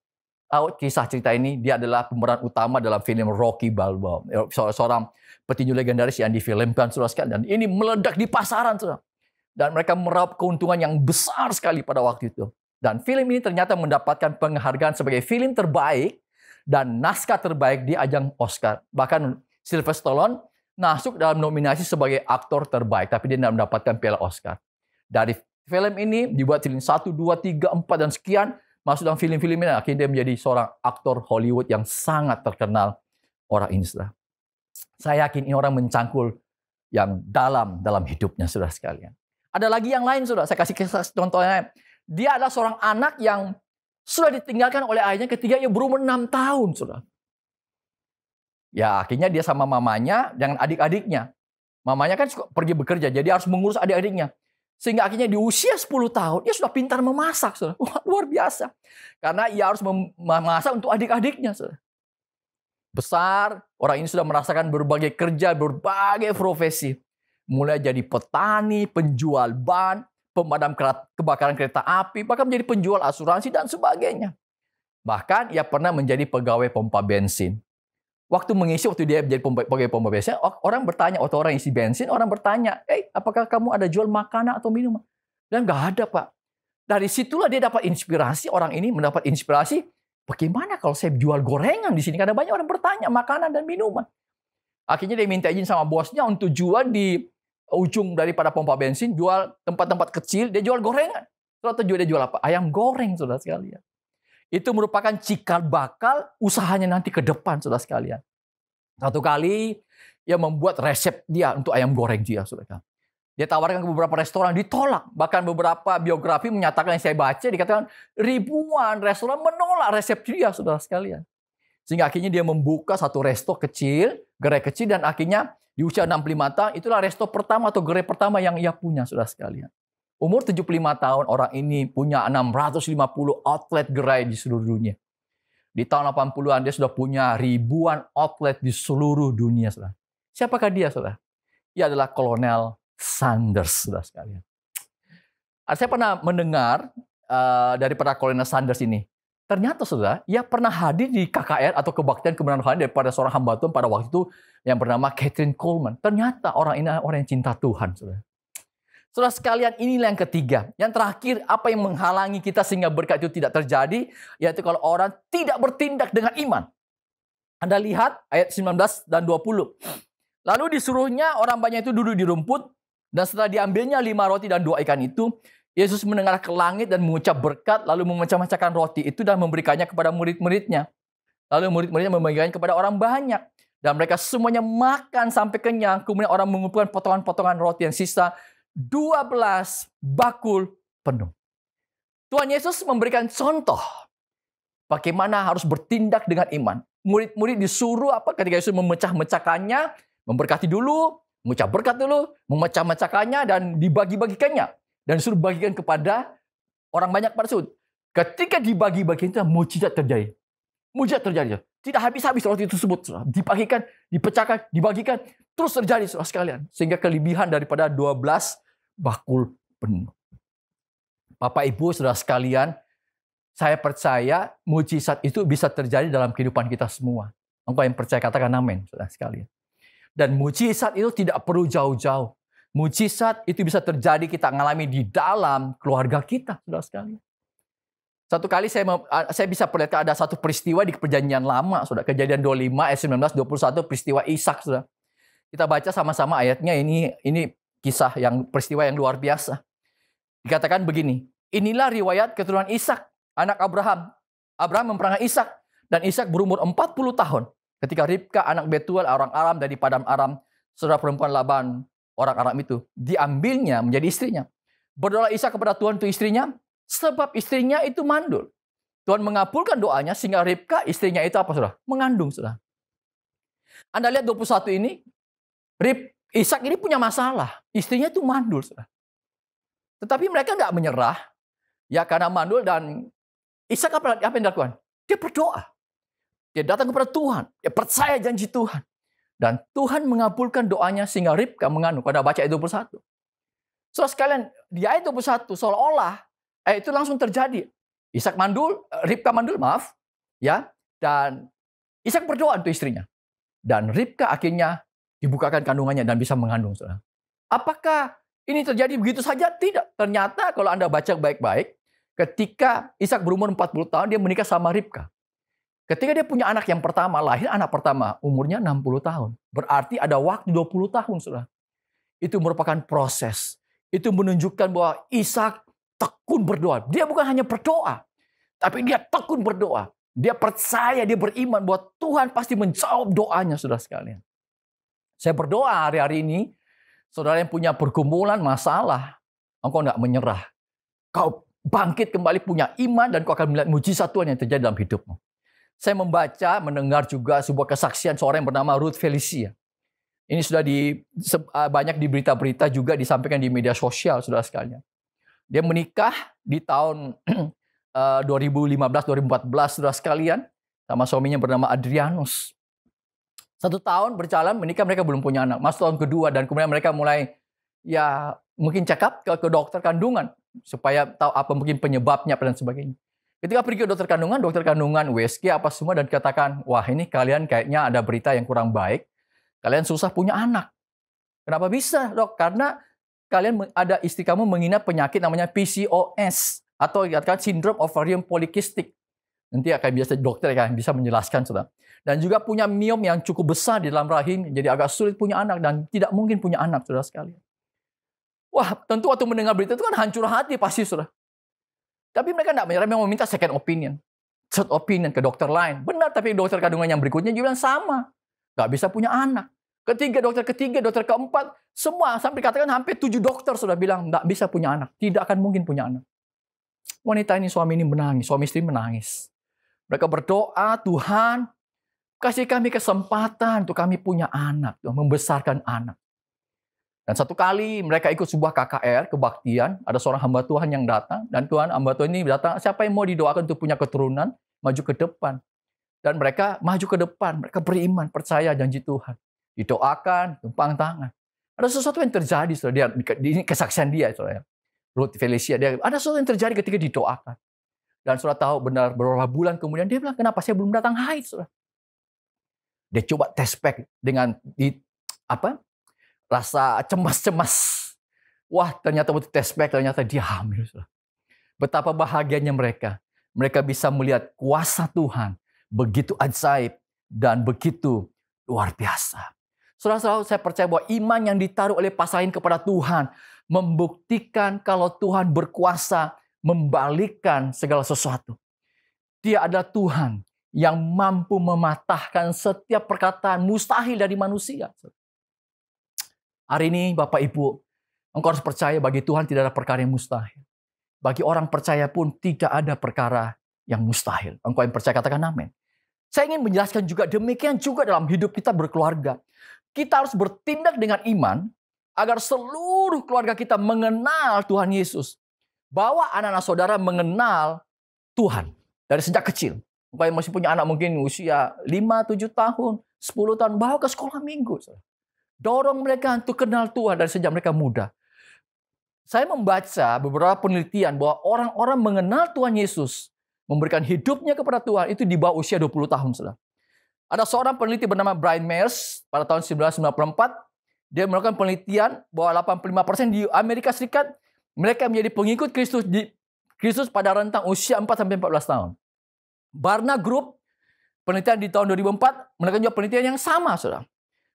Tahu kisah cerita ini? Dia adalah pemeran utama dalam film Rocky Balboa. Seorang petinju legendaris yang difilmkan saudara sekalian. Dan ini meledak di pasaran saudara. Dan mereka meraup keuntungan yang besar sekali pada waktu itu. Dan film ini ternyata mendapatkan penghargaan sebagai film terbaik dan naskah terbaik di ajang Oscar. Bahkan Sylvester Stallone masuk dalam nominasi sebagai aktor terbaik, tapi dia tidak mendapatkan piala Oscar. Dari film ini dibuat film 1, 2, 3, 4 dan sekian, masuk dalam film-film ini, akhirnya dia menjadi seorang aktor Hollywood yang sangat terkenal orang ini. Saudara. Saya yakin ini orang mencangkul yang dalam hidupnya, saudara sekalian. Ada lagi yang lain, saudara. Saya kasih contohnya. Dia adalah seorang anak yang sudah ditinggalkan oleh ayahnya ketika ia berumur 6 tahun, saudara. Ya, akhirnya dia sama mamanya dengan adik-adiknya. Mamanya kan pergi bekerja, jadi harus mengurus adik-adiknya. Sehingga akhirnya di usia 10 tahun, dia sudah pintar memasak, saudara. Wah, luar biasa. Karena ia harus memasak untuk adik-adiknya, saudara. Besar, orang ini sudah merasakan berbagai kerja, berbagai profesi. Mulai jadi petani, penjual ban, pemadam kebakaran kereta api, bahkan menjadi penjual asuransi dan sebagainya. Bahkan ia pernah menjadi pegawai pompa bensin. Waktu dia menjadi pegawai pompa bensin, orang bertanya, atau orang isi bensin, orang bertanya, apakah kamu ada jual makanan atau minuman? Dan nggak ada, Pak. Dari situlah dia dapat inspirasi, orang ini mendapat inspirasi, bagaimana kalau saya jual gorengan di sini? Karena banyak orang bertanya makanan dan minuman. Akhirnya dia minta izin sama bosnya untuk jual di ujung daripada pompa bensin, jual tempat-tempat kecil, dia jual gorengan. Saudara dia jual apa? Ayam goreng, saudara sekalian. Itu merupakan cikal bakal usahanya nanti ke depan, saudara sekalian. Satu kali, ia membuat resep dia untuk ayam goreng dia, saudara. Dia tawarkan ke beberapa restoran, ditolak. Bahkan beberapa biografi menyatakan, yang saya baca, dikatakan ribuan restoran menolak resep dia, saudara sekalian. Sehingga akhirnya dia membuka satu resto kecil, gerai kecil, dan akhirnya di usia 65 tahun, itulah resto pertama atau gerai pertama yang ia punya, saudara sekalian. Umur 75 tahun, orang ini punya 650 outlet gerai di seluruh dunia. Di tahun 80-an, dia sudah punya ribuan outlet di seluruh dunia, saudara. Siapakah dia, saudara? Ia adalah Kolonel Sanders, saudara sekalian. Saya pernah mendengar daripada Kolonel Sanders ini. Ternyata, saudara, ia pernah hadir di KKR atau kebaktian kebenaran rohani daripada seorang hamba Tuhan pada waktu itu yang bernama Kathryn Kuhlman. Ternyata orang ini orang yang cinta Tuhan, saudara. Saudara sekalian, inilah yang ketiga. Yang terakhir, apa yang menghalangi kita sehingga berkat itu tidak terjadi, yaitu kalau orang tidak bertindak dengan iman. Anda lihat ayat 19 dan 20. Lalu disuruhnya orang banyak itu duduk di rumput, dan setelah diambilnya 5 roti dan 2 ikan itu, Yesus mendengar ke langit dan mengucap berkat, lalu memecah-mecahkan roti itu dan memberikannya kepada murid-muridnya. Lalu murid-muridnya membagikannya kepada orang banyak. Dan mereka semuanya makan sampai kenyang. Kemudian orang mengumpulkan potongan-potongan roti yang sisa 12 bakul penuh. Tuhan Yesus memberikan contoh bagaimana harus bertindak dengan iman. Murid-murid disuruh apa ketika Yesus memecah-mecahkannya, memberkati dulu, mengucap berkat dulu, memecah-mecahkannya dan dibagi-bagikannya. Dan disuruh bagikan kepada orang banyak pada sud. Ketika dibagi-bagikan itu mujizat terjadi. Mujizat terjadi. Tidak habis-habis roti tersebut. Dibagikan, dipecahkan, dibagikan. Terus terjadi, saudara sekalian. Sehingga kelebihan daripada 12 bakul penuh. Bapak Ibu, saudara sekalian, saya percaya mujizat itu bisa terjadi dalam kehidupan kita semua. Engkau yang percaya katakan amin, saudara sekalian. Dan mujizat itu tidak perlu jauh-jauh. Mujizat itu bisa terjadi kita mengalami di dalam keluarga kita, saudara sekalian. Satu kali saya bisa perlihatkan ada satu peristiwa di Perjanjian Lama, saudara. Kejadian 25 ayat 19 21 peristiwa Ishak, saudara. Kita baca sama-sama ayatnya, ini kisah peristiwa yang luar biasa. Dikatakan begini, inilah riwayat keturunan Ishak, anak Abraham. Abraham memperangi Ishak, dan Ishak berumur 40 tahun. Ketika Ribka, anak Betuel, orang Aram dari padang Aram, saudara perempuan Laban, orang Aram itu, diambilnya menjadi istrinya. Berdoa Ishak kepada Tuhan untuk istrinya, sebab istrinya itu mandul. Tuhan mengabulkan doanya, sehingga Ribka, istrinya itu apa, saudara? Mengandung, saudara. Anda lihat 21 ini, Ishak ini punya masalah. Istrinya itu mandul, saudara. Tetapi mereka nggak menyerah. Ya karena mandul dan Ishak apa yang dilakukan? Dia berdoa. Dia datang kepada Tuhan. Dia percaya janji Tuhan. Dan Tuhan mengabulkan doanya sehingga Ribka mengandung. Pada baca ayat 21. Saudara sekalian, di ayat 21 seolah-olah itu langsung terjadi. Ishak mandul, Ribka mandul, maaf. Ya, dan Ishak berdoa untuk istrinya. Dan Ribka akhirnya dibukakan kandungannya dan bisa mengandung. Saudara. Apakah ini terjadi begitu saja? Tidak. Ternyata kalau Anda baca baik-baik, ketika Ishak berumur 40 tahun, dia menikah sama Ribka. Ketika dia punya anak yang pertama, lahir anak pertama, umurnya 60 tahun. Berarti ada waktu 20 tahun, saudara. Itu merupakan proses. Itu menunjukkan bahwa Ishak tekun berdoa. Dia bukan hanya berdoa, tapi dia tekun berdoa. Dia percaya, dia beriman bahwa Tuhan pasti menjawab doanya, saudara sekalian. Saya berdoa hari-hari ini, saudara yang punya pergumulan, masalah, engkau tidak menyerah. Kau bangkit kembali punya iman dan kau akan melihat mujizat Tuhan yang terjadi dalam hidupmu. Saya membaca, mendengar juga sebuah kesaksian seorang yang bernama Ruth Felicia. Ini sudah banyak di berita-berita juga disampaikan di media sosial, saudara sekalian. Dia menikah di tahun 2015-2014, saudara sekalian, sama suaminya bernama Adrianus. 1 tahun berjalan, menikah, mereka belum punya anak. Masuk tahun kedua dan kemudian mereka mulai mungkin check up ke dokter kandungan supaya tahu apa mungkin penyebabnya dan sebagainya. Ketika pergi ke dokter kandungan USG apa semua dan katakan, wah ini kalian kayaknya ada berita yang kurang baik. Kalian susah punya anak. Kenapa bisa, Dok? Karena kalian ada istri kamu mengidap penyakit namanya PCOS atau dikatakan Syndrome Ovarian Polycystic. Nanti akan dokter akan bisa menjelaskan, Saudara. Dan juga punya miom yang cukup besar di dalam rahim, jadi agak sulit punya anak dan tidak mungkin punya anak, Saudara sekalian. Wah, tentu waktu mendengar berita itu kan hancur hati pasti, Saudara. Tapi mereka tidak menyerah, memang meminta second opinion. Third opinion ke dokter lain. Benar, tapi dokter kandungan yang berikutnya juga sama. Nggak bisa punya anak. Dokter ketiga, dokter keempat, semua sampai katakan hampir 7 dokter sudah bilang nggak bisa punya anak. Tidak akan mungkin punya anak. Wanita ini, suami ini menangis, suami istri menangis. Mereka berdoa, Tuhan, kasih kami kesempatan untuk kami punya anak, membesarkan anak. Dan satu kali mereka ikut sebuah KKR, kebaktian, ada seorang hamba Tuhan yang datang, dan Tuhan hamba Tuhan ini datang, siapa yang mau didoakan untuk punya keturunan, maju ke depan. Dan mereka maju ke depan, mereka beriman, percaya janji Tuhan. Didoakan, tumpang tangan. Ada sesuatu yang terjadi, saudara. Ini kesaksian dia, saudara. Ruth Felicia, ada sesuatu yang terjadi ketika didoakan. Dan saudara tahu benar beberapa bulan kemudian, dia bilang, kenapa saya belum datang haid, saudara? Dia coba tes pack dengan rasa cemas-cemas. Wah, ternyata waktu tes pack, ternyata dia hamil. Betapa bahagianya mereka. Mereka bisa melihat kuasa Tuhan. Begitu ajaib dan begitu luar biasa. Saudara-saudara, saya percaya bahwa iman yang ditaruh oleh pasangan kepada Tuhan membuktikan kalau Tuhan berkuasa membalikkan segala sesuatu. Dia adalah Tuhan yang mampu mematahkan setiap perkataan mustahil dari manusia. Hari ini Bapak Ibu, engkau harus percaya bagi Tuhan tidak ada perkara yang mustahil. Bagi orang percaya pun tidak ada perkara yang mustahil. Engkau yang percaya katakan amin. Saya ingin menjelaskan juga demikian juga dalam hidup kita berkeluarga. Kita harus bertindak dengan iman agar seluruh keluarga kita mengenal Tuhan Yesus. Bawa anak-anak saudara mengenal Tuhan dari sejak kecil. Engkau yang masih punya anak mungkin usia 5, 7 tahun, 10 tahun, bawa ke sekolah minggu. Dorong mereka untuk kenal Tuhan dari sejak mereka muda. Saya membaca beberapa penelitian bahwa orang-orang mengenal Tuhan Yesus, memberikan hidupnya kepada Tuhan, itu di bawah usia 20 tahun. Saudara. Ada seorang peneliti bernama Brian Myers pada tahun 1994. Dia melakukan penelitian bahwa 85% di Amerika Serikat, mereka menjadi pengikut Kristus pada rentang usia 4-14 tahun. Barna Group, penelitian di tahun 2004, melakukan juga penelitian yang sama, saudara.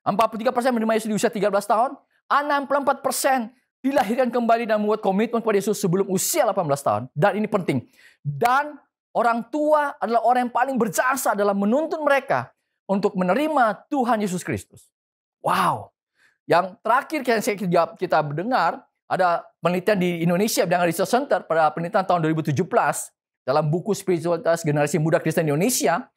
43% menerima Yesus di usia 13 tahun, 64% dilahirkan kembali dan membuat komitmen kepada Yesus sebelum usia 18 tahun. Dan ini penting. Dan orang tua adalah orang yang paling berjasa dalam menuntun mereka untuk menerima Tuhan Yesus Kristus. Wow. Yang terakhir kita mendengar, ada penelitian di Indonesia dengan Research Center pada penelitian tahun 2017 dalam buku Spiritualitas Generasi Muda Kristen Indonesia.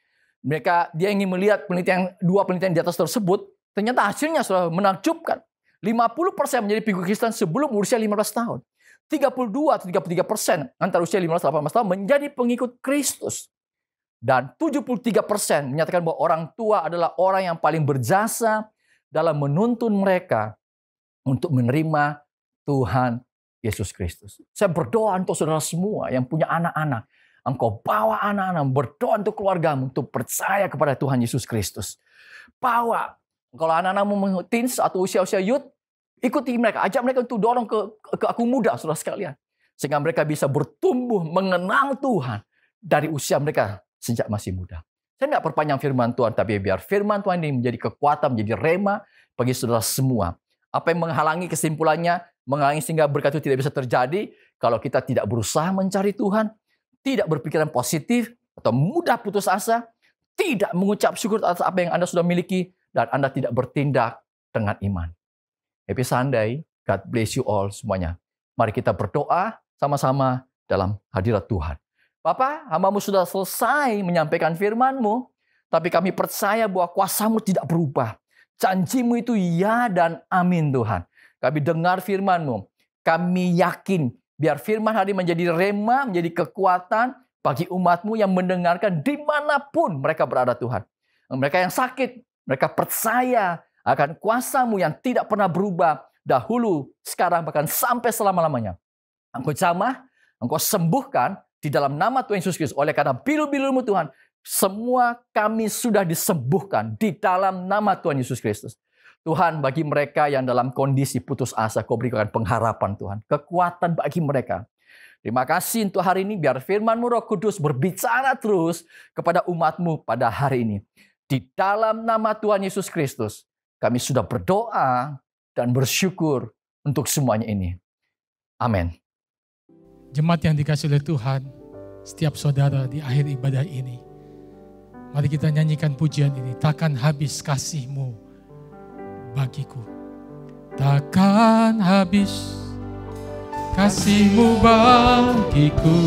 Dia ingin melihat dua penelitian di atas tersebut. Ternyata hasilnya sudah menakjubkan. 50% menjadi pengikut Kristen sebelum usia 15 tahun. 32 atau 33% antara usia 15 dan 18 tahun menjadi pengikut Kristus. Dan 73% menyatakan bahwa orang tua adalah orang yang paling berjasa dalam menuntun mereka untuk menerima Tuhan Yesus Kristus. Saya berdoa untuk saudara semua yang punya anak-anak. Engkau bawa anak-anak, berdoa untuk keluargamu untuk percaya kepada Tuhan Yesus Kristus. Bawa, kalau anak-anakmu teens atau usia-usia youth, ikuti mereka, ajak mereka untuk dorong ke aku muda, saudara sekalian. Sehingga mereka bisa bertumbuh mengenal Tuhan dari usia mereka sejak masih muda. Saya nggak perpanjang firman Tuhan, tapi biar firman Tuhan ini menjadi kekuatan, menjadi rema bagi saudara semua. Apa yang menghalangi kesimpulannya, menghalangi sehingga berkat itu tidak bisa terjadi kalau kita tidak berusaha mencari Tuhan, tidak berpikiran positif atau mudah putus asa, tidak mengucap syukur atas apa yang Anda sudah miliki, dan Anda tidak bertindak dengan iman. Happy Sunday, God bless you all semuanya. Mari kita berdoa sama-sama dalam hadirat Tuhan. Bapa, hamba-Mu sudah selesai menyampaikan firman-Mu, tapi kami percaya bahwa kuasa-Mu tidak berubah. Janji-Mu itu ya dan amin Tuhan. Kami dengar firman-Mu, kami yakin biar firman hari menjadi rema, menjadi kekuatan bagi umat-Mu yang mendengarkan dimanapun mereka berada Tuhan. Mereka yang sakit, mereka percaya akan kuasa-Mu yang tidak pernah berubah dahulu, sekarang, bahkan sampai selama-lamanya. Engkau jamah, Engkau sembuhkan di dalam nama Tuhan Yesus Kristus. Oleh karena bilu-bilu-Mu Tuhan, semua kami sudah disembuhkan di dalam nama Tuhan Yesus Kristus. Tuhan, bagi mereka yang dalam kondisi putus asa, Kau berikan pengharapan Tuhan, kekuatan bagi mereka. Terima kasih untuk hari ini, biar firman-Mu Roh Kudus berbicara terus kepada umat-Mu pada hari ini. Di dalam nama Tuhan Yesus Kristus, kami sudah berdoa dan bersyukur untuk semuanya ini. Amin. Jemaat yang dikasihi oleh Tuhan, setiap saudara di akhir ibadah ini, mari kita nyanyikan pujian ini. Takkan habis kasih-Mu bagiku. Takkan habis kasih-Mu bagiku,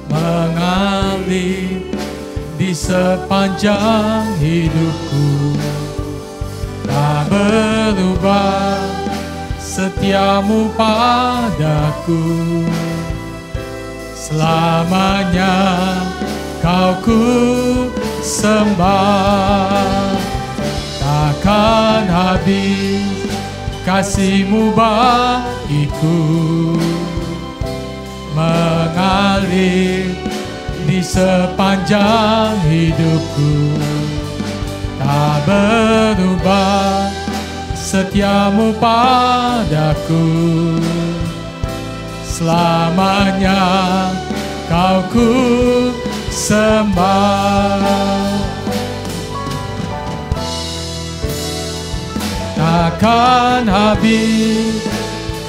mengalir di sepanjang hidupku. Tak berubah setia-Mu padaku, selamanya Kau ku sembah. Takkan habis kasih-Mu bagiku, mengalir di sepanjang hidupku. Tak berubah setia-Mu padaku, selamanya Kau ku sembah. Takkan habis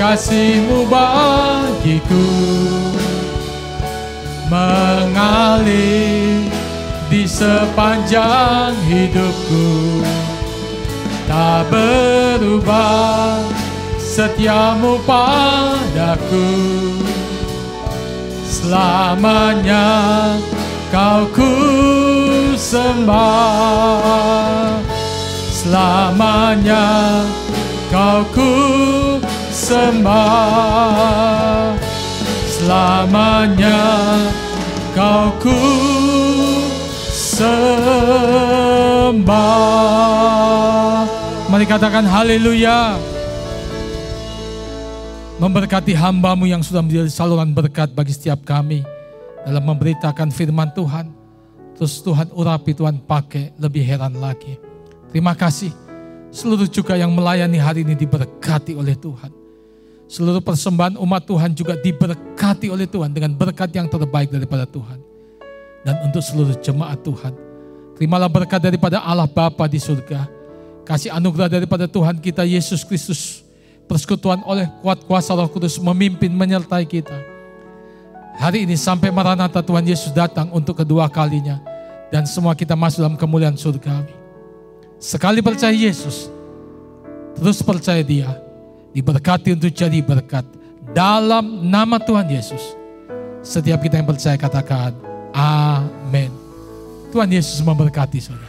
kasih-Mu bagiku, mengalir di sepanjang hidupku. Tak berubah setia-Mu padaku, selamanya Kau ku sembah. Selamanya Kau ku sembah, selamanya Kau ku sembah. Mari katakan haleluya. Memberkati hamba-Mu yang sudah menjadi saluran berkat bagi setiap kami dalam memberitakan firman Tuhan. Terus Tuhan urapi, Tuhan pakai lebih heran lagi. Terima kasih. Seluruh juga yang melayani hari ini diberkati oleh Tuhan. Seluruh persembahan umat Tuhan juga diberkati oleh Tuhan dengan berkat yang terbaik daripada Tuhan. Dan untuk seluruh jemaat Tuhan, terimalah berkat daripada Allah Bapa di surga, kasih anugerah daripada Tuhan kita Yesus Kristus, persekutuan oleh kuat kuasa Roh Kudus memimpin menyertai kita. Hari ini sampai Maranatha Tuhan Yesus datang untuk kedua kalinya, dan semua kita masuk dalam kemuliaan surgawi. Sekali percaya Yesus, terus percaya Dia, diberkati untuk jadi berkat dalam nama Tuhan Yesus. Setiap kita yang percaya katakan amin. Tuhan Yesus memberkati saudara.